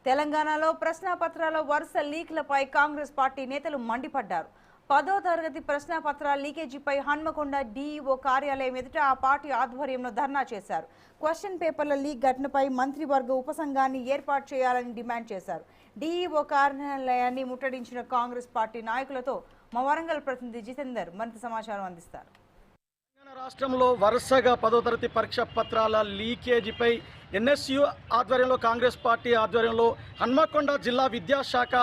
తెలంగాణలో ప్రశ్నాపత్రాల వరుస లీక్లపై కాంగ్రెస్ పార్టీ నేతలు మండిపడ్డారు. 10వ తరగతి ప్రశ్నాపత్రాల లీకేజీపై హన్మకొండ డీఈఓ కార్యాలయం ఎదుట ఆ పార్టీ ఆధ్వర్యంలో ధర్నా చేశారు. క్వశ్చన్ పేపర్ల లీక్ ఘటనపై మంత్రివర్గ ఉపసంఘాన్ని ఏర్పాటు చేయాలని డిమాండ్ చేశారు. డీఈఓ కార్యాలయాన్ని ముట్టడించిన కాంగ్రెస్ పార్టీ నాయకులతో మా వరంగల్ ప్రతినిధి జితేందర్ మరింత సమాచారం అందిస్తారు. రాష్ట్రంలో వరుసగా 10వ తరగతి పరీక్ష పత్రాల లీకేజీపై ఎన్ఎస్యు ఆధ్వర్యంలో కాంగ్రెస్ పార్టీ ఆధ్వర్యంలో హన్మకొండ జిల్లా విద్యాశాఖ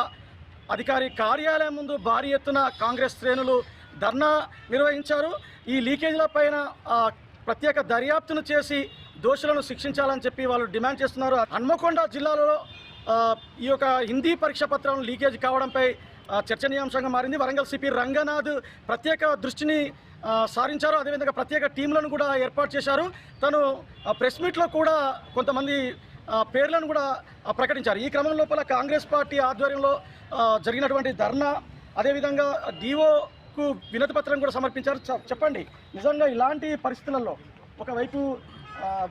అధికారి కార్యాలయం ముందు భారీ ఎత్తున కాంగ్రెస్ శ్రేణులు ధర్నా నిర్వహించారు. ఈ లీకేజీల పైన ప్రత్యేక దర్యాప్తును చేసి దోషులను శిక్షించాలని చెప్పి వాళ్ళు డిమాండ్ చేస్తున్నారు. హన్మకొండ జిల్లాలో ఈ యొక్క హిందీ పరీక్ష పత్రాలను లీకేజ్ కావడంపై చర్చనీయాంశంగా మారింది. వరంగల్ సిపి రంగనాథ్ ప్రత్యేక దృష్టిని సారించారు. అదేవిధంగా ప్రత్యేక టీంలను కూడా ఏర్పాటు చేశారు. తను ప్రెస్ మీట్లో కూడా కొంతమంది పేర్లను కూడా ప్రకటించారు. ఈ క్రమం లోపల కాంగ్రెస్ పార్టీ ఆధ్వర్యంలో జరిగినటువంటి ధర్నా, అదేవిధంగా డిఓకు వినతి పత్రం కూడా సమర్పించారు. చెప్పండి, నిజంగా ఇలాంటి పరిస్థితులలో ఒకవైపు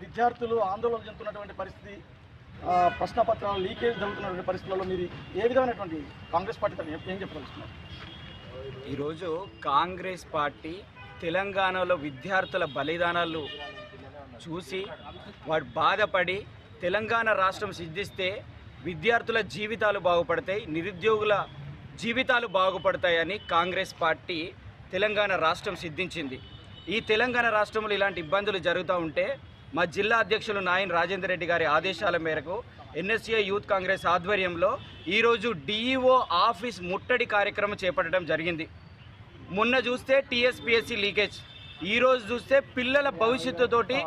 విద్యార్థులు ఆందోళన చెందుతున్నటువంటి పరిస్థితి, ప్రశ్నపత్రాలు లీకేజ్ జరుగుతున్నటువంటి పరిస్థితులలో మీరు ఏ విధమైనటువంటి కాంగ్రెస్ పార్టీ తరఫున ఏం చెప్పదలుచుకున్నారు? ఈరోజు కాంగ్రెస్ పార్టీ తెలంగాణలో విద్యార్థుల బలిదానాలు చూసి వాడు బాధపడి తెలంగాణ రాష్ట్రం సిద్ధిస్తే విద్యార్థుల జీవితాలు బాగుపడతాయి, నిరుద్యోగుల జీవితాలు బాగుపడతాయని కాంగ్రెస్ పార్టీ తెలంగాణ రాష్ట్రం సిద్ధించింది. ఈ తెలంగాణ రాష్ట్రంలో ఇలాంటి ఇబ్బందులు జరుగుతూ ఉంటే మా జిల్లా అధ్యక్షులు నాయన్ రాజేందర్ రెడ్డి గారి ఆదేశాల మేరకు ఎన్ఎస్ఏ యూత్ కాంగ్రెస్ ఆధ్వర్యంలో ఈరోజు డిఈఓ ఆఫీస్ ముట్టడి కార్యక్రమం చేపట్టడం జరిగింది. మొన్న చూస్తే టీఎస్పీఎస్సీ లీకేజ్, ఈరోజు చూస్తే పిల్లల భవిష్యత్తుతోటి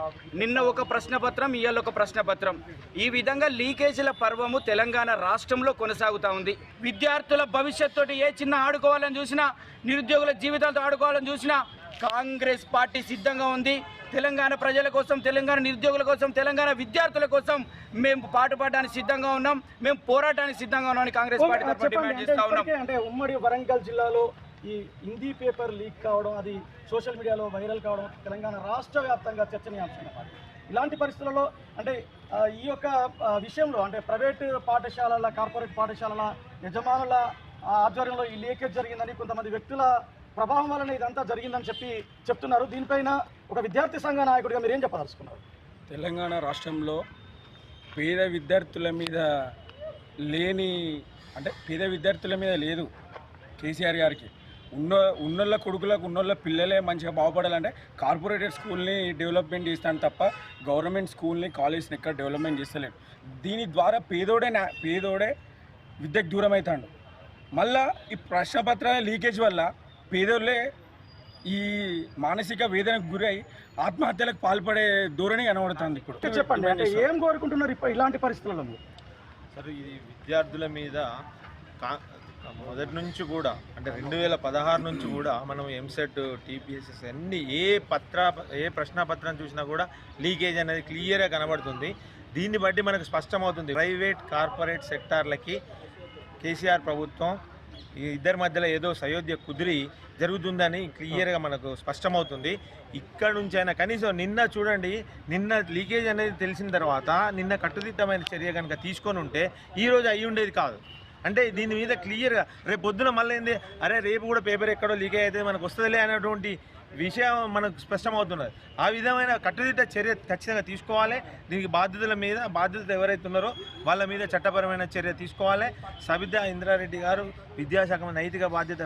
నిన్న ఒక ప్రశ్నపత్రం, ఇవాళ ఒక ప్రశ్నపత్రం, ఈ విధంగా లీకేజీల పర్వము తెలంగాణ రాష్ట్రంలో కొనసాగుతూ ఉంది. విద్యార్థుల భవిష్యత్తుతోటి ఏ చిన్న ఆడుకోవాలని చూసినా, నిరుద్యోగుల జీవితాలతో ఆడుకోవాలని చూసినా కాంగ్రెస్ పార్టీ సిద్ధంగా ఉంది. తెలంగాణ ప్రజల కోసం, తెలంగాణ నిరుద్యోగుల కోసం, తెలంగాణ విద్యార్థుల కోసం మేము పాటుపడడానికి సిద్ధంగా ఉన్నాం, మేము పోరాటానికి సిద్ధంగా ఉన్నామని కాంగ్రెస్ పార్టీ తరఫున డిమాండ్ చేస్తా ఉన్నాం. అంటే ఉమ్మడి వరంగల్ జిల్లాలో ఈ హిందీ పేపర్ లీక్ కావడం, అది సోషల్ మీడియాలో వైరల్ కావడం తెలంగాణ రాష్ట్ర వ్యాప్తంగా చర్చనీయాంశంగా మారింది. ఇలాంటి పరిస్థితులలో అంటే ఈ యొక్క విషయంలో అంటే ప్రైవేటు పాఠశాలల, కార్పొరేట్ పాఠశాలల యజమానుల ఆధ్వర్యంలో ఈ లీకేజ్ జరిగిందని, కొంతమంది వ్యక్తుల ప్రభావం వలన ఇదంతా జరిగిందని చెప్తున్నారు. దీనిపైన ఒక విద్యార్థి సంఘ నాయకుడిగా మీరు ఏం చెప్పదలుచుకున్నారు? తెలంగాణ రాష్ట్రంలో పేద విద్యార్థుల మీద పేద విద్యార్థుల మీద లేదు కేసీఆర్ గారికి. ఉన్నోళ్ళ కొడుకులకు, ఉన్నోళ్ళ పిల్లలే మంచిగా బాగుపడాలంటే కార్పొరేటెడ్ స్కూల్ని డెవలప్మెంట్ చేస్తాను తప్ప గవర్నమెంట్ స్కూల్ని, కాలేజ్ని ఎక్కడ డెవలప్మెంట్ చేస్తలేడు. దీని ద్వారా పేదోడే విద్యకు దూరం అవుతాడు. మళ్ళా ఈ ప్రశ్నపత్రాల లీకేజ్ వల్ల పేదోళ్ళే ఈ మానసిక వేదనకు గురై ఆత్మహత్యలకు పాల్పడే ధోరణి కనబడుతుంది. ఇప్పుడు చెప్పండి, అంటే ఏం కోరుకుంటున్నారు ఇలాంటి పరిస్థితులలో? సరే, ఇది విద్యార్థుల మీద మొదటి నుంచి కూడా అంటే 2016 నుంచి కూడా మనం ఎంసెట్, టీపీఎస్ఎస్ అన్ని ఏ ప్రశ్నపత్రం చూసినా కూడా లీకేజ్ అనేది క్లియర్గా కనబడుతుంది. దీన్ని బట్టి మనకు స్పష్టమవుతుంది ప్రైవేట్, కార్పొరేట్ సెక్టార్లకి కేసీఆర్ ప్రభుత్వం ఈ ఇద్దరి మధ్యలో ఏదో సయోధ్య కుదిరి జరుగుతుందని క్లియర్గా మనకు స్పష్టమవుతుంది. ఇక్కడ నుంచి అయినా కనీసం నిన్న చూడండి, నిన్న లీకేజ్ అనేది తెలిసిన తర్వాత నిన్న కట్టుదిట్టమైన చర్య కనుక తీసుకొని ఉంటే ఈరోజు అయ్యి ఉండేది కాదు. అంటే దీని మీద క్లియర్గా రేపు పొద్దున మళ్ళీ ఏంది, అరే రేపు కూడా పేపర్ ఎక్కడో లీకేజ్ అయితే మనకు వస్తుందిలే అనేటువంటి విషయం మనకు స్పష్టమవుతున్నది. ఆ విధమైన కట్టుదిట్ట చర్య ఖచ్చితంగా తీసుకోవాలి. దీనికి బాధ్యత ఎవరైతే ఉన్నారో వాళ్ళ మీద చట్టపరమైన చర్య తీసుకోవాలి. సబితా ఇంద్రారెడ్డి గారు విద్యాశాఖ నైతిక బాధ్యత